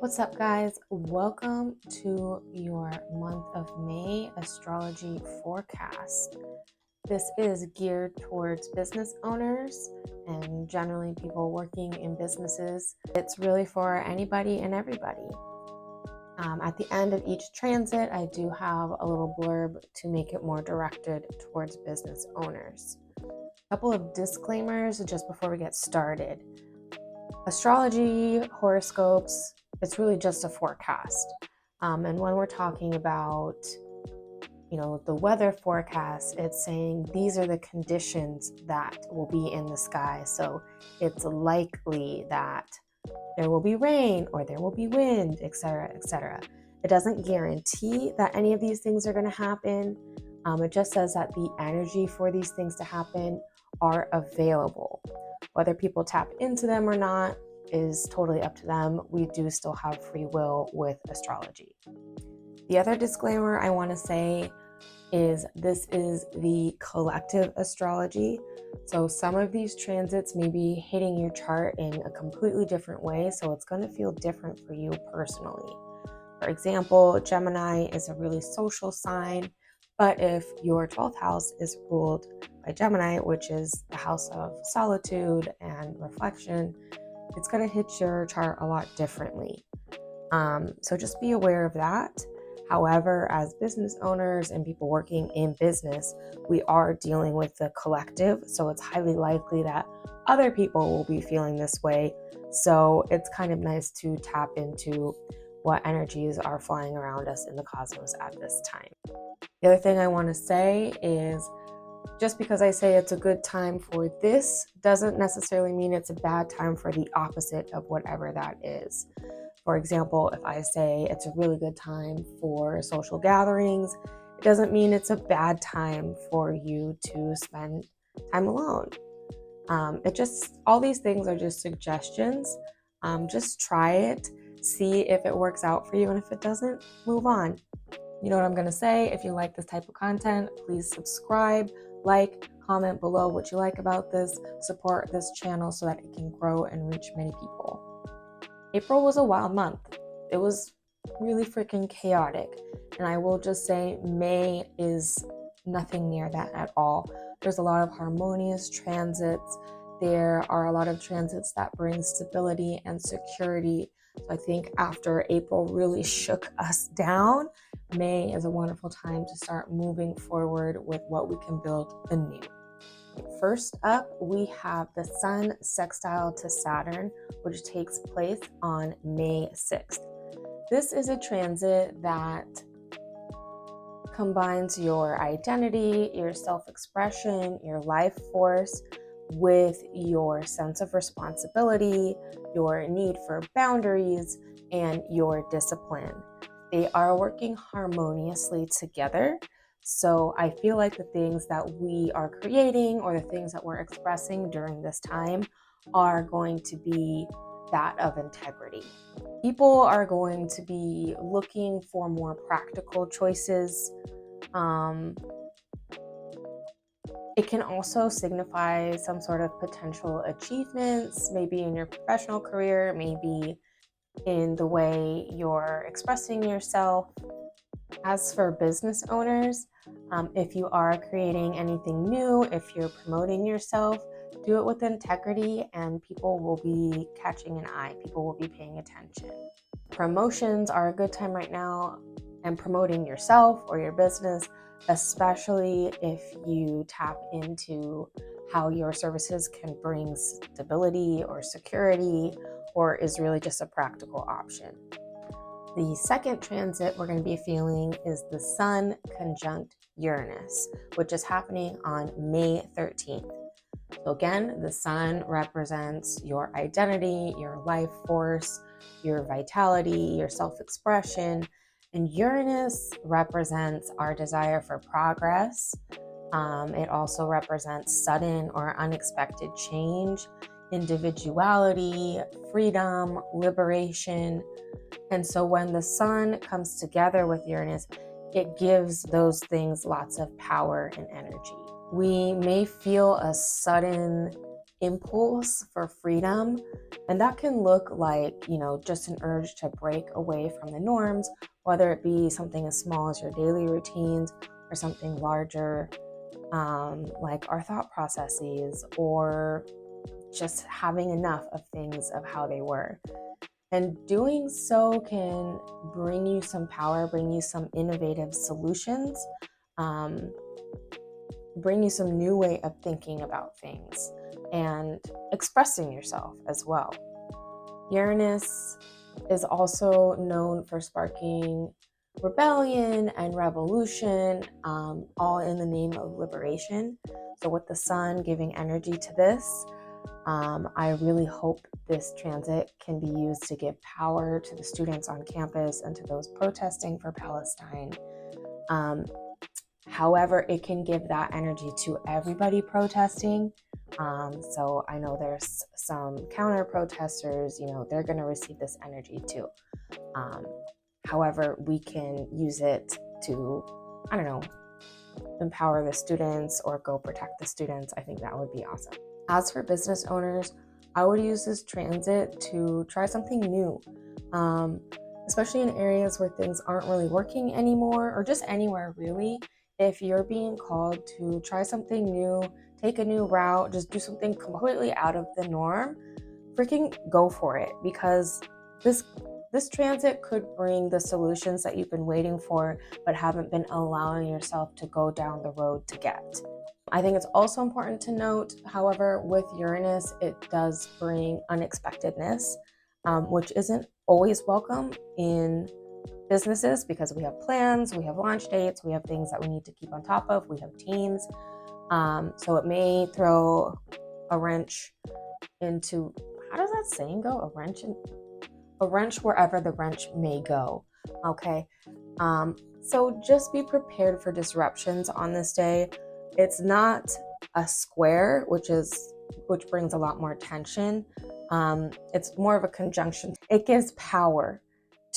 What's up, guys? Welcome to your month of May astrology forecast. This is geared towards business owners and generally people working in businesses. It's really for anybody and everybody. At the end of each transit, I do have a little blurb to make it more directed towards business owners. A couple of disclaimers just before we get started. Astrology, horoscopes, it's really just a forecast. And when we're talking about, the weather forecast, it's saying these are the conditions that will be in the sky. So it's likely that there will be rain or there will be wind, etc., etc. It doesn't guarantee that any of these things are going to happen. It just says that the energy for these things to happen are available. Whether people tap into them or not is totally up to them. We do still have free will with astrology. The other disclaimer I want to say is this is the collective astrology. So some of these transits may be hitting your chart in a completely different way. So it's going to feel different for you personally. For example, Gemini is a really social sign. But if your 12th house is ruled by Gemini, which is the house of solitude and reflection, it's going to hit your chart a lot differently. So just be aware of that. However, as business owners and people working in business, we are dealing with the collective. So it's highly likely that other people will be feeling this way. So it's kind of nice to tap into what energies are flying around us in the cosmos at this time. The other thing I want to say is just because I say it's a good time for this doesn't necessarily mean it's a bad time for the opposite of whatever that is. For example, if I say it's a really good time for social gatherings, it doesn't mean it's a bad time for you to spend time alone. All these things are just suggestions. Just try it, see if it works out for you, and if it doesn't, move on. You know what I'm going to say. If you like this type of content, please subscribe, like, comment below what you like about this, support this channel so that it can grow and reach many people. April was a wild month. It was really freaking chaotic. And I will just say May is nothing near that at all. There's a lot of harmonious transits. There are a lot of transits that bring stability and security. So I think after April really shook us down, May is a wonderful time to start moving forward with what we can build anew. First up, we have the Sun sextile to Saturn, which takes place on May 6th. This is a transit that combines your identity, your self-expression, your life force with your sense of responsibility, your need for boundaries, and your discipline. They are working harmoniously together. So I feel like the things that we are creating or the things that we're expressing during this time are going to be that of integrity. People are going to be looking for more practical choices. It can also signify some sort of potential achievements, maybe in your professional career, maybe in the way you're expressing yourself. As for business owners, if you are creating anything new, if you're promoting yourself, do it with integrity and people will be catching an eye. People will be paying attention. Promotions are a good time right now, and promoting yourself or your business, especially if you tap into how your services can bring stability or security, or is really just a practical option. The second transit we're going to be feeling is the Sun conjunct Uranus, which is happening on May 13th. So again, the Sun represents your identity, your life force, your vitality, your self-expression, and Uranus represents our desire for progress. It also represents sudden or unexpected change, individuality, freedom, liberation. And so when the Sun comes together with Uranus, it gives those things lots of power and energy. We may feel a sudden impulse for freedom. And that can look like, just an urge to break away from the norms, whether it be something as small as your daily routines or something larger, like our thought processes, or just having enough of things of how they were. And doing so can bring you some power, bring you some innovative solutions, bring you some new way of thinking about things and expressing yourself as well. Uranus is also known for sparking rebellion and revolution, all in the name of liberation. So with the sun giving energy to this, I really hope this transit can be used to give power to the students on campus and to those protesting for Palestine. However, it can give that energy to everybody protesting. So I know there's some counter protesters, they're going to receive this energy too. However, we can use it to, empower the students or go protect the students. I think that would be awesome. As for business owners, I would use this transit to try something new, especially in areas where things aren't really working anymore, or just anywhere really. If you're being called to try something new, take a new route, just do something completely out of the norm, freaking go for it, because this transit could bring the solutions that you've been waiting for but haven't been allowing yourself to go down the road to get. I think it's also important to note, however, with Uranus, it does bring unexpectedness, which isn't always welcome in businesses, because we have plans, we have launch dates, we have things that we need to keep on top of, we have teams. So it may throw a wrench into, how does that saying go? A wrench wherever the wrench may go. Okay. So just be prepared for disruptions on this day. It's not a square, which brings a lot more tension. It's more of a conjunction. It gives power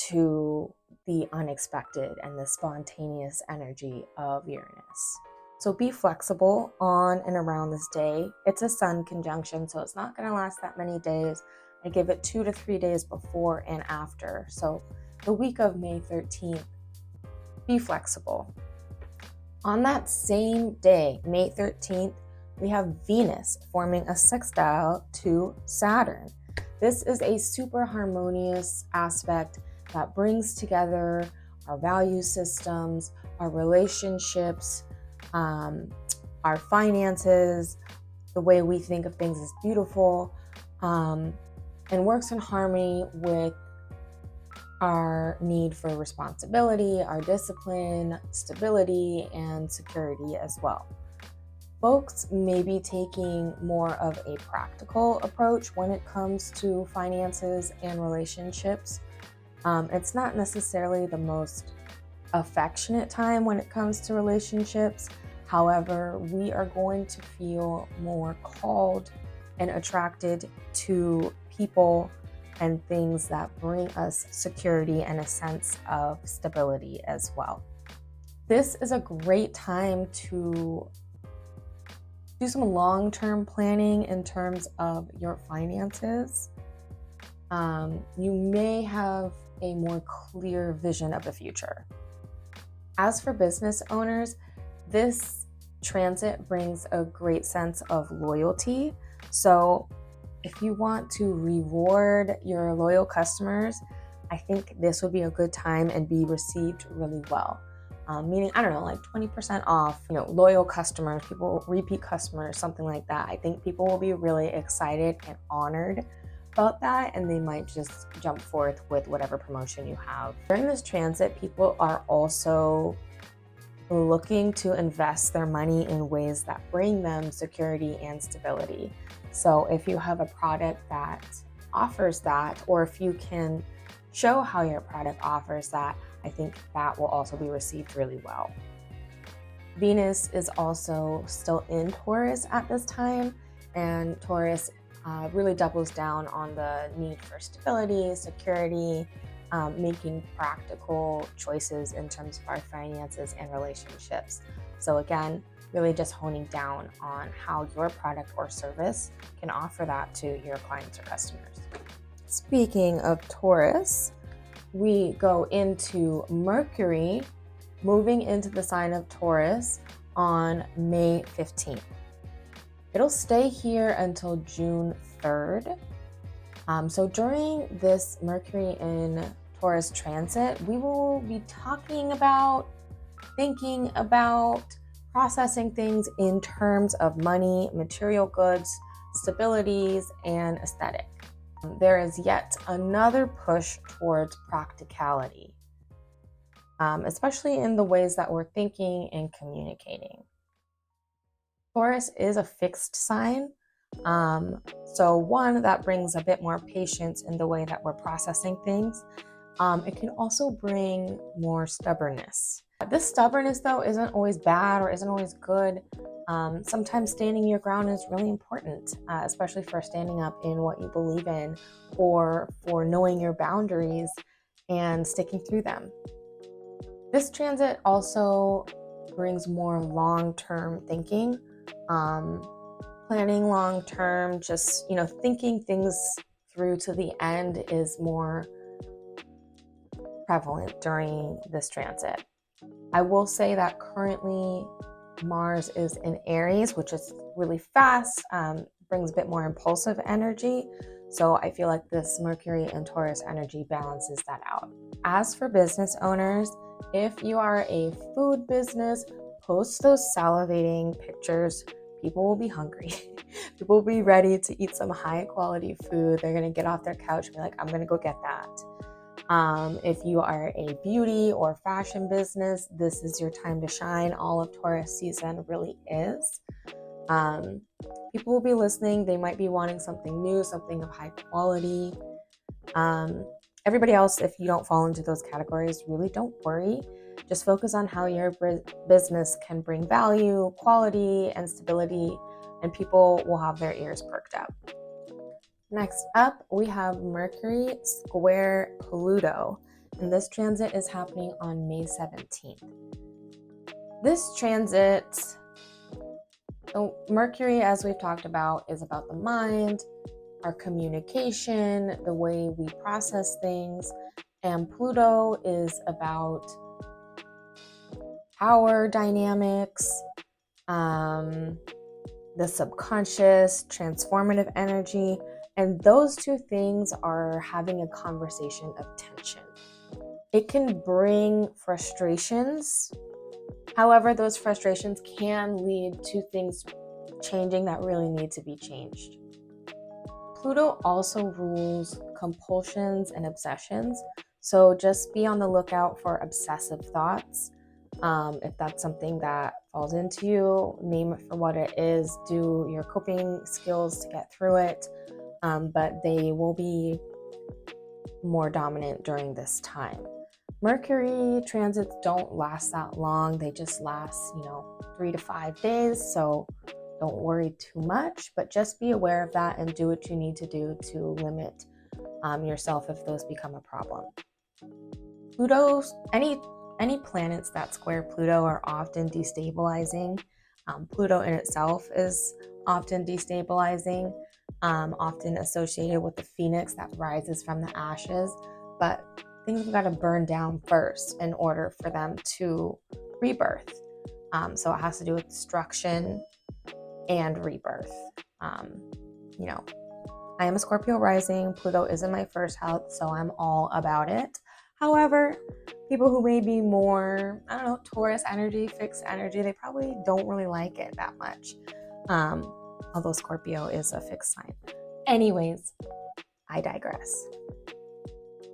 to the unexpected and the spontaneous energy of Uranus. So be flexible on and around this day. It's a sun conjunction, so it's not going to last that many days. I give it 2 to 3 days before and after. So the week of May 13th, be flexible. On that same day, May 13th, we have Venus forming a sextile to Saturn. This is a super harmonious aspect that brings together our value systems, our relationships, our finances, the way we think of things is beautiful, and works in harmony with our need for responsibility, our discipline, stability, and security as well. Folks may be taking more of a practical approach when it comes to finances and relationships. It's not necessarily the most affectionate time when it comes to relationships. However, we are going to feel more called and attracted to people and things that bring us security and a sense of stability as well. This is a great time to do some long-term planning in terms of your finances. You may have a more clear vision of the future. As for business owners, this transit brings a great sense of loyalty. So if you want to reward your loyal customers, I think this would be a good time and be received really well. Meaning, like 20% off, loyal customers, people, repeat customers, something like that. I think people will be really excited and honored about that, and they might just jump forth with whatever promotion you have. During this transit, people are also looking to invest their money in ways that bring them security and stability. So if you have a product that offers that, or if you can show how your product offers that, I think that will also be received really well. Venus is also still in Taurus at this time, and Taurus really doubles down on the need for stability, security, making practical choices in terms of our finances and relationships. So again, really just honing down on how your product or service can offer that to your clients or customers. Speaking of Taurus, we go into Mercury moving into the sign of Taurus on May 15th. It'll stay here until June 3rd. So during this Mercury in Taurus transit, we will be talking about, thinking about, processing things in terms of money, material goods, stabilities, and aesthetic. There is yet another push towards practicality, especially in the ways that we're thinking and communicating. Taurus is a fixed sign. So one, that brings a bit more patience in the way that we're processing things. It can also bring more stubbornness. This stubbornness, though, isn't always bad or isn't always good. Sometimes standing your ground is really important, especially for standing up in what you believe in or for knowing your boundaries and sticking through them. This transit also brings more long-term thinking, planning long-term, just, thinking things through to the end is more prevalent during this transit. I will say that currently Mars is in Aries, which is really fast, brings a bit more impulsive energy. So I feel like this Mercury and Taurus energy balances that out. As for business owners, if you are a food business, post those salivating pictures. People will be hungry. People will be ready to eat some high quality food. They're going to get off their couch and be like, I'm going to go get that. If you are a beauty or fashion business, this is your time to shine. All of Taurus season really is. People will be listening. They might be wanting something new, something of high quality. Everybody else, if you don't fall into those categories, really don't worry. Just focus on how your business can bring value, quality, and stability, and people will have their ears perked up. Next up, we have Mercury square Pluto, and this transit is happening on May 17th. This transit, so Mercury, as we've talked about, is about the mind, our communication, the way we process things, and Pluto is about power dynamics, the subconscious, transformative energy, and those two things are having a conversation of tension. It can bring frustrations. However, those frustrations can lead to things changing that really need to be changed. Pluto also rules compulsions and obsessions, so just be on the lookout for obsessive thoughts. If that's something that falls into you, name it for what it is, do your coping skills to get through it, but they will be more dominant during this time. Mercury transits don't last that long. They just last, 3 to 5 days, so don't worry too much, but just be aware of that and do what you need to do to limit yourself if those become a problem. Pluto's, any planets that square Pluto are often destabilizing. Pluto in itself is often destabilizing, often associated with the phoenix that rises from the ashes, but things have got to burn down first in order for them to rebirth. So it has to do with destruction and rebirth. I am a Scorpio rising. Pluto is in my first house, so I'm all about it. However, people who may be more, Taurus energy, fixed energy, they probably don't really like it that much. Although Scorpio is a fixed sign. Anyways, I digress.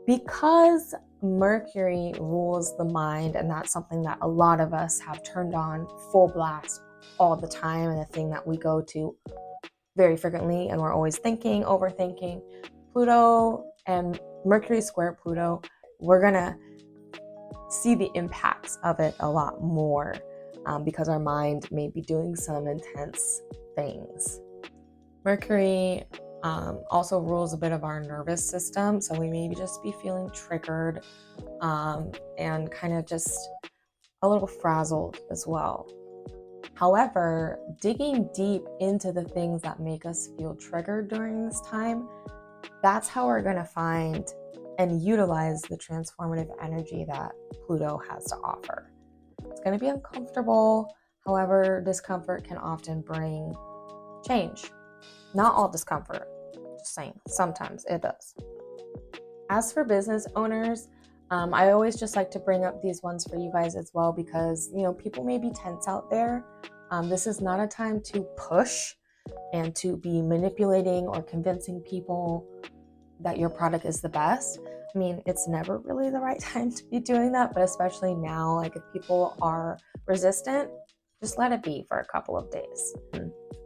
Because Mercury rules the mind, and that's something that a lot of us have turned on full blast all the time, and a thing that we go to very frequently, and we're always thinking, overthinking, Pluto and Mercury square Pluto, we're gonna see the impacts of it a lot more because our mind may be doing some intense things. Mercury also rules a bit of our nervous system, so we may just be feeling triggered and kind of just a little frazzled as well. However, digging deep into the things that make us feel triggered during this time, that's how we're going to find and utilize the transformative energy that Pluto has to offer. It's going to be uncomfortable. However, discomfort can often bring change. Not all discomfort, just saying, sometimes it does. As for business owners, I always just like to bring up these ones for you guys as well because, people may be tense out there. This is not a time to push and to be manipulating or convincing people that your product is the best. I mean, it's never really the right time to be doing that, but especially now, like if people are resistant, just let it be for a couple of days.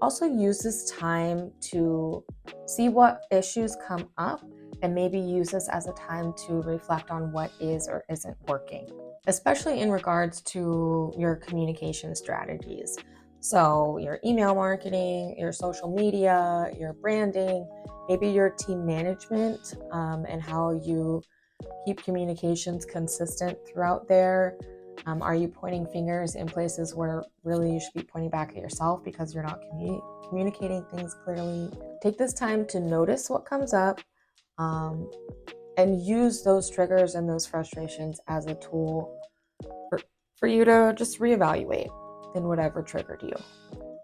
Also use this time to see what issues come up and maybe use this as a time to reflect on what is or isn't working, especially in regards to your communication strategies. So your email marketing, your social media, your branding, maybe your team management, and how you keep communications consistent throughout there. Are you pointing fingers in places where really you should be pointing back at yourself because you're not communicating things clearly? Take this time to notice what comes up, and use those triggers and those frustrations as a tool for you to just reevaluate in whatever triggered you.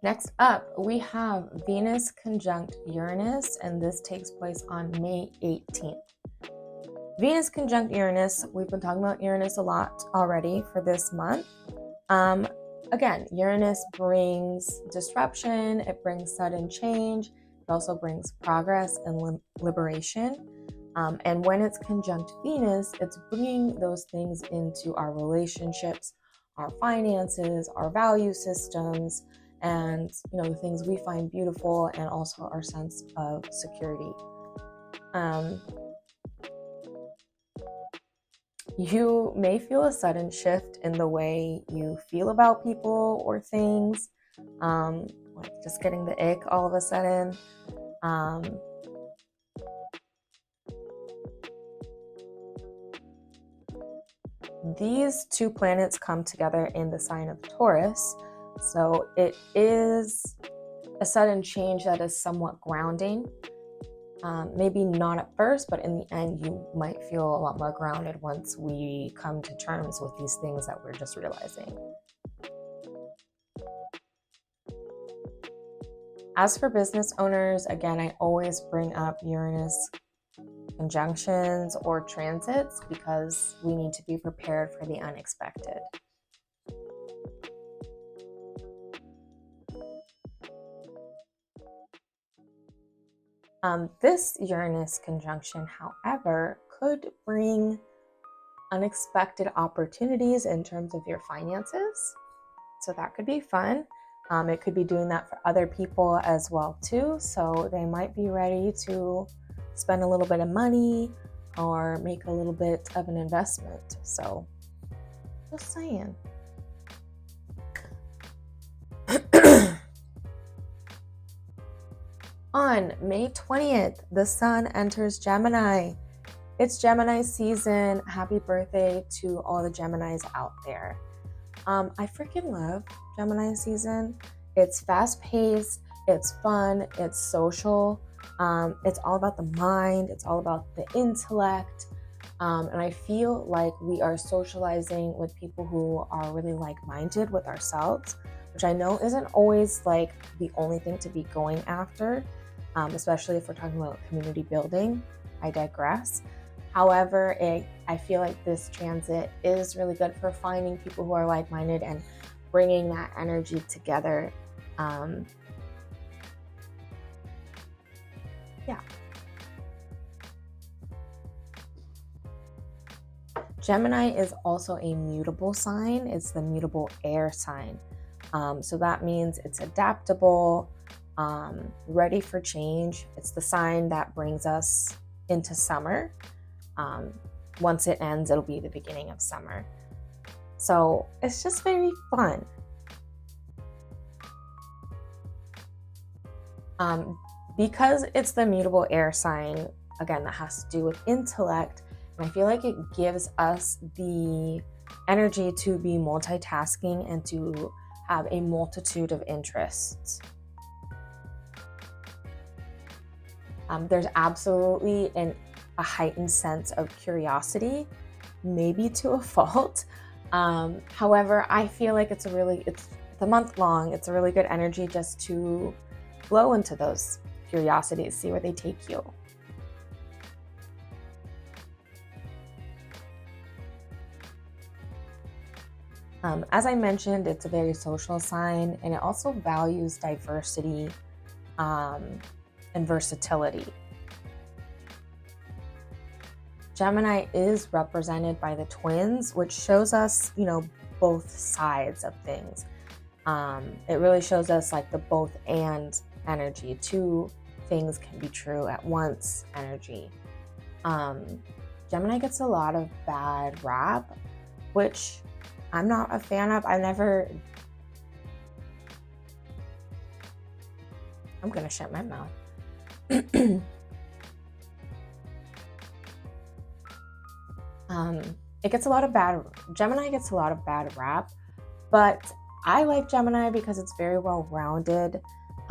Next up, we have Venus conjunct Uranus, and this takes place on May 18th. Venus conjunct Uranus, we've been talking about Uranus a lot already for this month. Again, Uranus brings disruption, it brings sudden change, it also brings progress and liberation. And when it's conjunct Venus, it's bringing those things into our relationships, our finances, our value systems, and the things we find beautiful, and also our sense of security. You may feel a sudden shift in the way you feel about people or things, like just getting the ick all of a sudden. These two planets come together in the sign of Taurus, so it is a sudden change that is somewhat grounding. Maybe not at first, but in the end, you might feel a lot more grounded once we come to terms with these things that we're just realizing. As for business owners, again, I always bring up Uranus conjunctions or transits because we need to be prepared for the unexpected. This Uranus conjunction, however, could bring unexpected opportunities in terms of your finances. So that could be fun. It could be doing that for other people as well too. So they might be ready to spend a little bit of money or make a little bit of an investment. So just saying. On May 20th, the sun enters Gemini. It's Gemini season. Happy birthday to all the Geminis out there. I freaking love Gemini season. It's fast-paced, it's fun, it's social, it's all about the mind, it's all about the intellect, and I feel like we are socializing with people who are really like-minded with ourselves, which I know isn't always like the only thing to be going after, especially if we're talking about community building. I digress. However, I feel like this transit is really good for finding people who are like-minded and bringing that energy together. Yeah. Gemini is also a mutable sign. It's the mutable air sign. So that means it's adaptable, ready for change. It's the sign that brings us into summer. Once it ends, it'll be the beginning of summer. So it's just very fun. Because it's the mutable air sign, again, that has to do with intellect, and I feel like it gives us the energy to be multitasking and to have a multitude of interests. There's absolutely a heightened sense of curiosity, maybe to a fault. However, I feel like it's a month long. It's a really good energy just to flow into those curiosities, see where they take you. As I mentioned, it's a very social sign, and it also values diversity and versatility. Gemini is represented by the twins, which shows us, both sides of things. It really shows us like the both and energy. Two things can be true at once energy. Gemini gets a lot of bad rap, which I'm not a fan of. I'm gonna shut my mouth. Gemini gets a lot of bad rap, but I like Gemini because it's very well-rounded.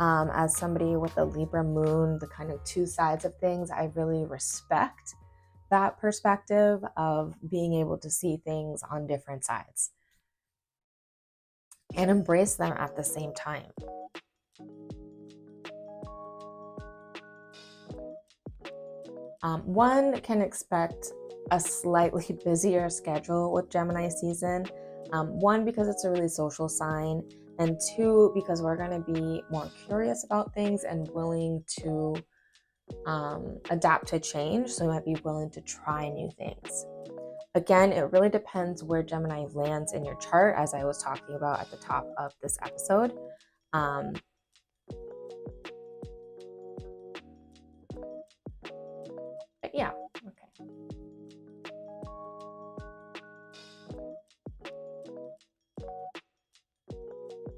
As somebody with a Libra moon, the kind of two sides of things, I really respect that perspective of being able to see things on different sides and embrace them at the same time. One can expect a slightly busier schedule with Gemini season. One, because it's a really social sign, and two, because we're going to be more curious about things and willing to adapt to change. So we might be willing to try new things. Again, it really depends where Gemini lands in your chart, as I was talking about at the top of this episode. But yeah, okay.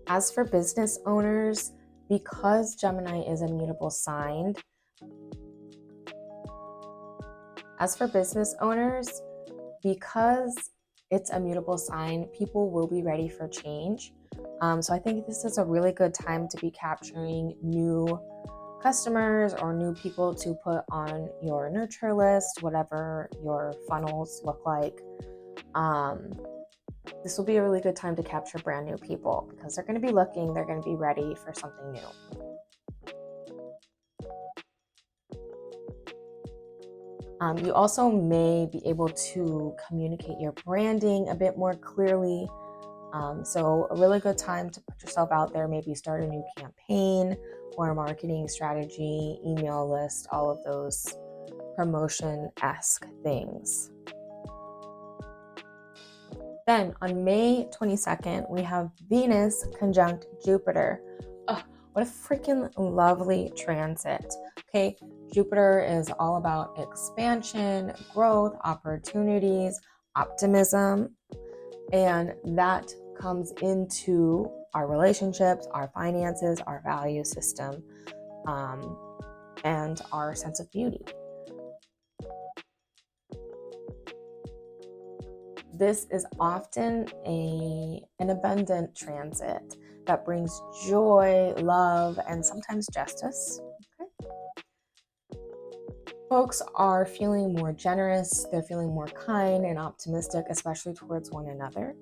As for business owners, because Gemini is a mutable sign, because it's a mutable sign, people will be ready for change. So I think this is a really good time to be capturing new customers or new people to put on your nurture list, whatever your funnels look like. This will be a really good time to capture brand new people because they're going to be looking, they're going to be ready for something new. You also may be able to communicate your branding a bit more clearly. So a really good time to put yourself out there, maybe start a new campaign or a marketing strategy, email list, all of those promotion-esque things. Then on May 22nd, we have Venus conjunct Jupiter. Oh, what a freaking lovely transit. Okay, Jupiter is all about expansion, growth, opportunities, optimism, and that comes into our relationships, our finances, our value system, and our sense of beauty. This is often an abundant transit that brings joy, love, and sometimes justice. Okay. Folks are feeling more generous, they're feeling more kind and optimistic, especially towards one another.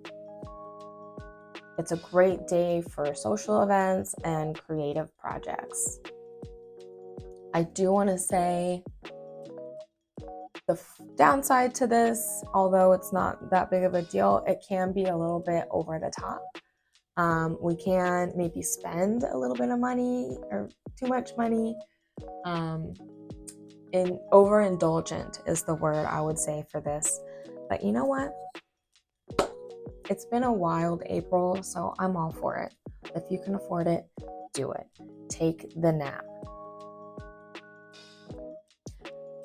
It's a great day for social events and creative projects. I do want to say the downside to this, although it's not that big of a deal, it can be a little bit over the top. We can maybe spend a little bit of money or too much money. Overindulgent is the word I would say for this. But you know what? It's been a wild April, so I'm all for it. If you can afford it, do it. Take the nap.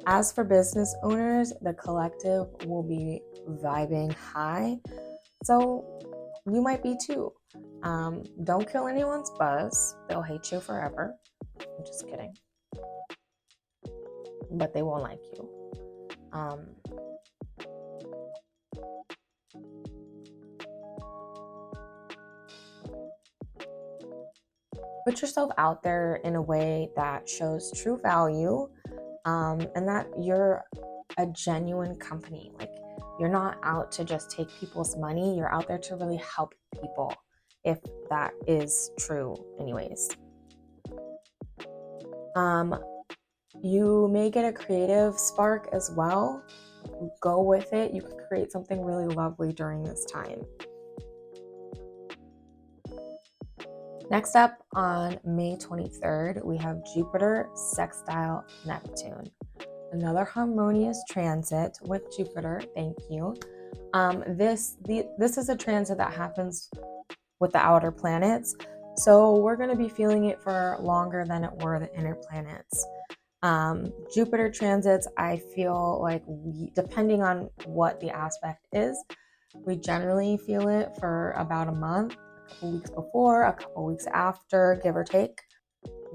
As for business owners, the collective will be vibing high, so you might be too. Don't kill anyone's buzz. They'll hate you forever. I'm just kidding. But they won't like you. put yourself out there in a way that shows true value, and that you're a genuine company. Like, you're not out to just take people's money, you're out there to really help people, if that is true anyways. You may get a creative spark as well. Go with it. You could create something really lovely during this time. Next up, on May 23rd, we have Jupiter sextile Neptune. Another harmonious transit with Jupiter. Thank you. This is a transit that happens with the outer planets, so we're going to be feeling it for longer than it were the inner planets. Jupiter transits, I feel like depending on what the aspect is, we generally feel it for about a month, a couple weeks before, a couple weeks after, give or take.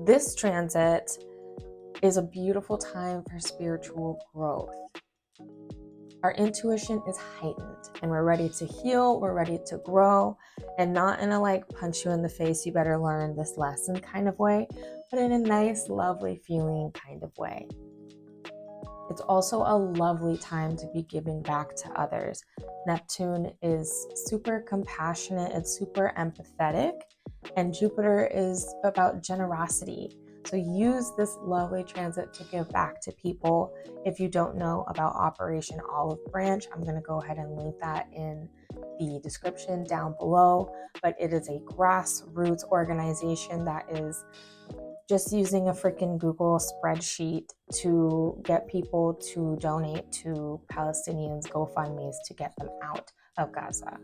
This transit is a beautiful time for spiritual growth. Our intuition is heightened and we're ready to heal, we're ready to grow, and not in a like punch you in the face, you better learn this lesson kind of way, but in a nice, lovely feeling kind of way. It's also a lovely time to be giving back to others. Neptune is super compassionate, it's super empathetic, and Jupiter is about generosity. So use this lovely transit to give back to people. If you don't know about Operation Olive Branch, I'm going to go ahead and link that in the description down below. But it is a grassroots organization that is just using a freaking Google spreadsheet to get people to donate to Palestinians' GoFundMes to get them out of Gaza.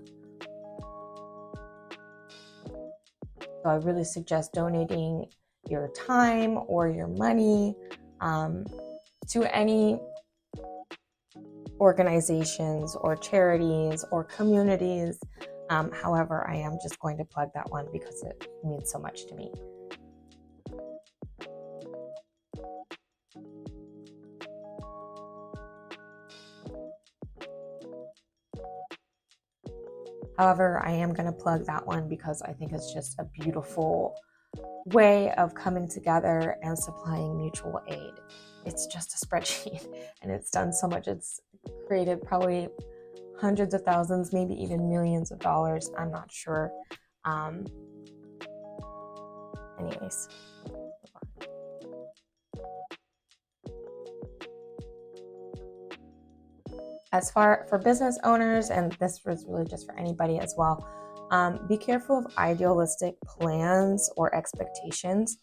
So I really suggest donating your time or your money to any organizations or charities or communities. However, I am just going to plug that one because it means so much to me. However, I am going to plug that one because I think it's just a beautiful way of coming together and supplying mutual aid. It's just a spreadsheet and it's done so much. It's created probably hundreds of thousands, maybe even millions of dollars. I'm not sure. Anyways. As far for business owners, and this was really just for anybody as well, be careful of idealistic plans or expectations,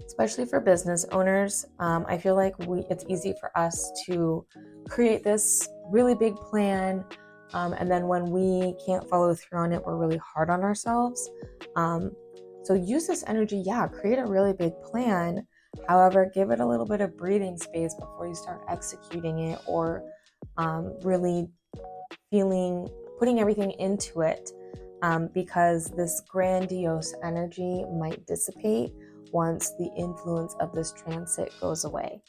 especially for business owners. I feel like it's easy for us to create this really big plan, and then when we can't follow through on it, we're really hard on ourselves. So use this energy, create a really big plan. However, give it a little bit of breathing space before you start executing it or really putting everything into it, because this grandiose energy might dissipate once the influence of this transit goes away.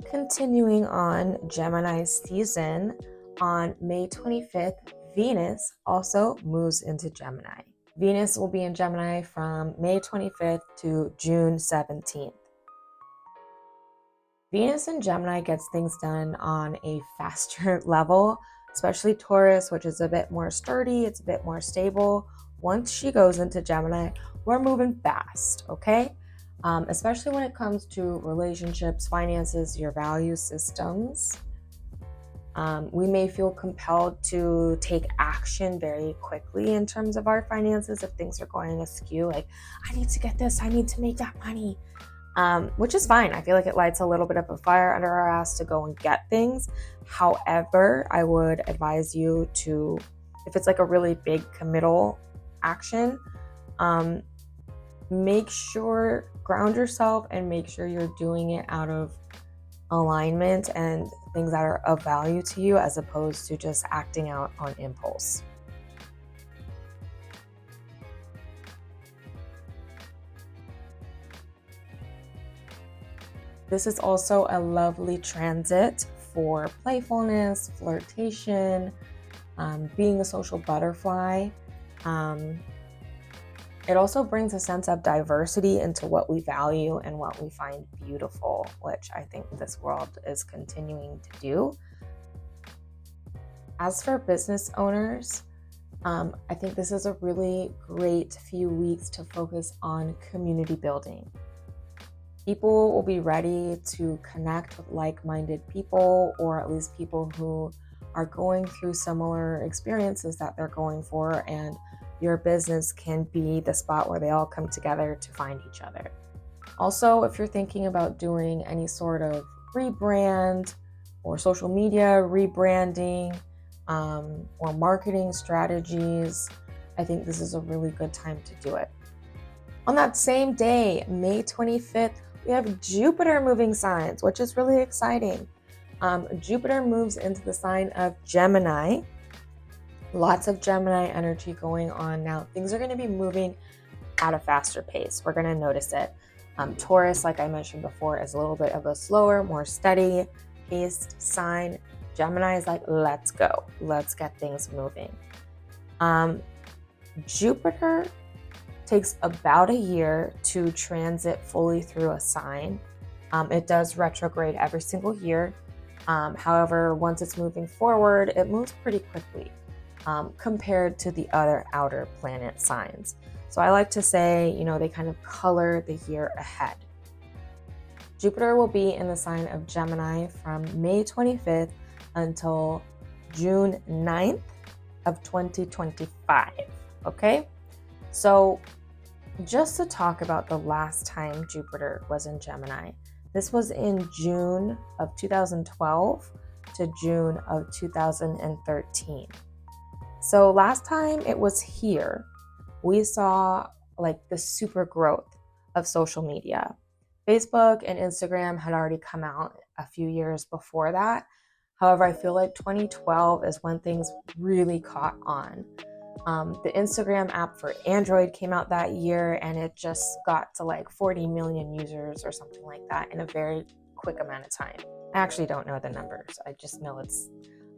Continuing on Gemini's season, on May 25th, Venus also moves into Gemini. Venus will be in Gemini from May 25th to June 17th. Venus in Gemini gets things done on a faster level, especially Taurus, which is a bit more sturdy, it's a bit more stable. Once she goes into Gemini, we're moving fast, okay? Especially when it comes to relationships, finances, your value systems. We may feel compelled to take action very quickly in terms of our finances if things are going askew. Like, I need to get this, I need to make that money. Which is fine. I feel like it lights a little bit of a fire under our ass to go and get things. However, I would advise you to, if it's like a really big committal action, ground yourself and make sure you're doing it out of alignment and things that are of value to you, as opposed to just acting out on impulse. This is also a lovely transit for playfulness, flirtation, being a social butterfly. It also brings a sense of diversity into what we value and what we find beautiful, which I think this world is continuing to do. As for business owners, I think this is a really great few weeks to focus on community building. People will be ready to connect with like-minded people, or at least people who are going through similar experiences that they're going for, and your business can be the spot where they all come together to find each other. Also, if you're thinking about doing any sort of rebrand or social media rebranding or marketing strategies, I think this is a really good time to do it. On that same day, May 25th, we have Jupiter moving signs, which is really exciting. Jupiter moves into the sign of Gemini. Lots of Gemini energy going on now. Things are going to be moving at a faster pace. We're going to notice it. Taurus, like I mentioned before, is a little bit of a slower, more steady paced sign. Gemini is like, let's go. Let's get things moving. Jupiter takes about a year to transit fully through a sign. It does retrograde every single year. However, once it's moving forward, it moves pretty quickly compared to the other outer planet signs. So I like to say, they kind of color the year ahead. Jupiter will be in the sign of Gemini from May 25th until June 9th of 2025. Okay? So just to talk about the last time Jupiter was in Gemini, this was in June of 2012 to June of 2013. So last time it was here, we saw like the super growth of social media. Facebook and Instagram had already come out a few years before that. However, I feel like 2012 is when things really caught on. The Instagram app for Android came out that year, and it just got to like 40 million users or something like that in a very quick amount of time. I actually don't know the numbers. I just know it's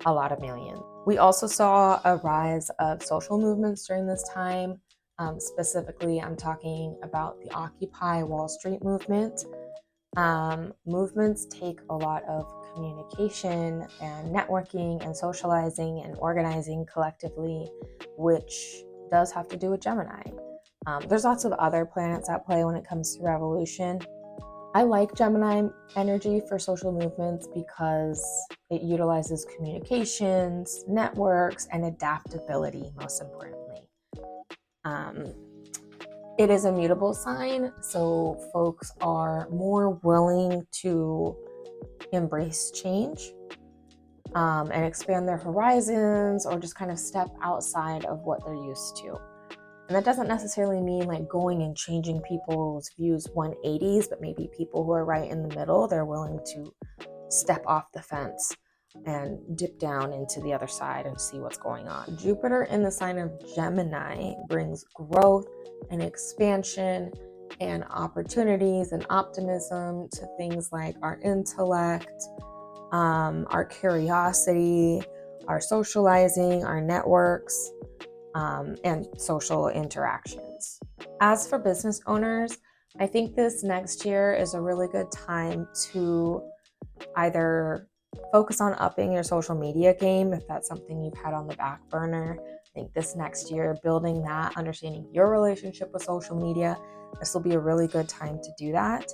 a lot of millions. We also saw a rise of social movements during this time. Specifically, I'm talking about the Occupy Wall Street movement. Movements take a lot of communication and networking and socializing and organizing collectively, which does have to do with Gemini. There's lots of other planets at play when it comes to revolution. I like Gemini energy for social movements because it utilizes communications, networks, and adaptability, most importantly. It is a mutable sign, so folks are more willing to embrace change and expand their horizons, or just kind of step outside of what they're used to. And that doesn't necessarily mean like going and changing people's views 180s, but maybe people who are right in the middle, they're willing to step off the fence and dip down into the other side and see what's going on. Jupiter in the sign of Gemini brings growth and expansion and opportunities and optimism to things like our intellect, our curiosity, our socializing, our networks, and social interactions. As for business owners, I think this next year is a really good time to either focus on upping your social media game if that's something you've had on the back burner. I think this next year, building that, understanding your relationship with social media, this will be a really good time to do that.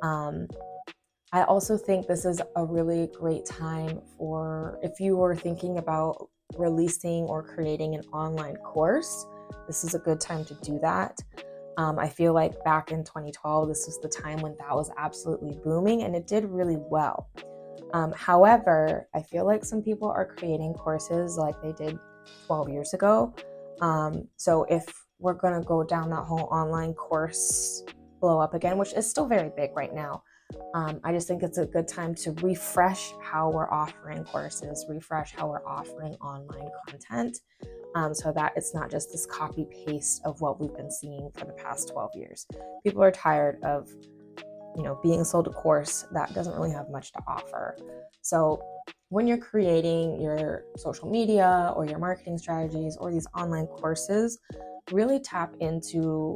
I also think this is a really great time for, if you were thinking about releasing or creating an online course, this is a good time to do that. I feel like back in 2012, this was the time when that was absolutely booming, and it did really well. However, I feel like some people are creating courses like they did 12 years ago. So if we're going to go down that whole online course blow up again, which is still very big right now, I just think it's a good time to refresh how we're offering courses, refresh how we're offering online content, so that it's not just this copy paste of what we've been seeing for the past 12 years. People are tired of being sold a course that doesn't really have much to offer. So when you're creating your social media or your marketing strategies or these online courses, really tap into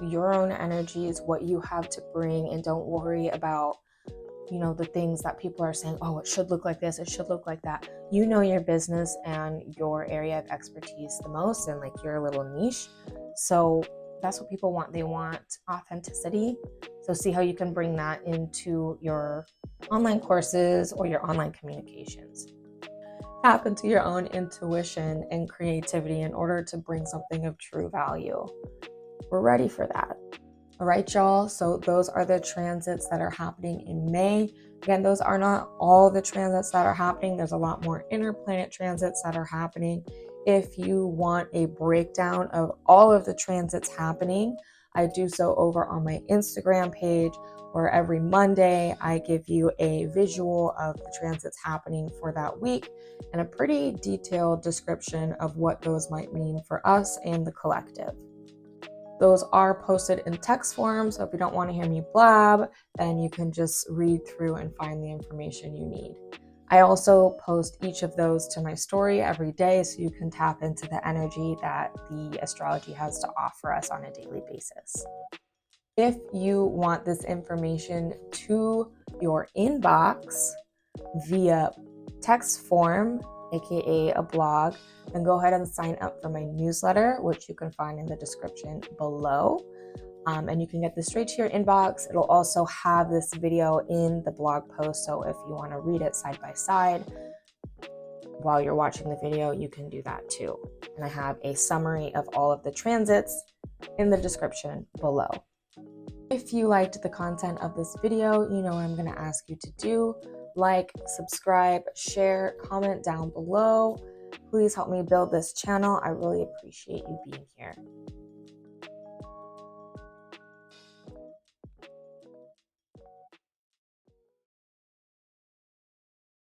your own energies, what you have to bring, and don't worry about, the things that people are saying, oh, it should look like this, it should look like that. You know your business and your area of expertise the most, and like your little niche. So that's what people want. They want authenticity. So see how you can bring that into your online courses or your online communications. Tap into your own intuition and creativity in order to bring something of true value. We're ready for that. All right, y'all. So those are the transits that are happening in May. Again, those are not all the transits that are happening. There's a lot more inner planet transits that are happening. If you want a breakdown of all of the transits happening, I do so over on my Instagram page, where every Monday I give you a visual of the transits happening for that week and a pretty detailed description of what those might mean for us and the collective. Those are posted in text form, so if you don't want to hear me blab, then you can just read through and find the information you need. I also post each of those to my story every day, so you can tap into the energy that the astrology has to offer us on a daily basis. If you want this information to your inbox via text form, aka a blog, then go ahead and sign up for my newsletter, which you can find in the description below. And you can get this straight to your inbox. It'll also have this video in the blog post, so if you want to read it side by side while you're watching the video, you can do that too. And I have a summary of all of the transits in the description below. If you liked the content of this video, you know what I'm going to ask you to do. Like, subscribe, share, comment down below. Please help me build this channel. I really appreciate you being here.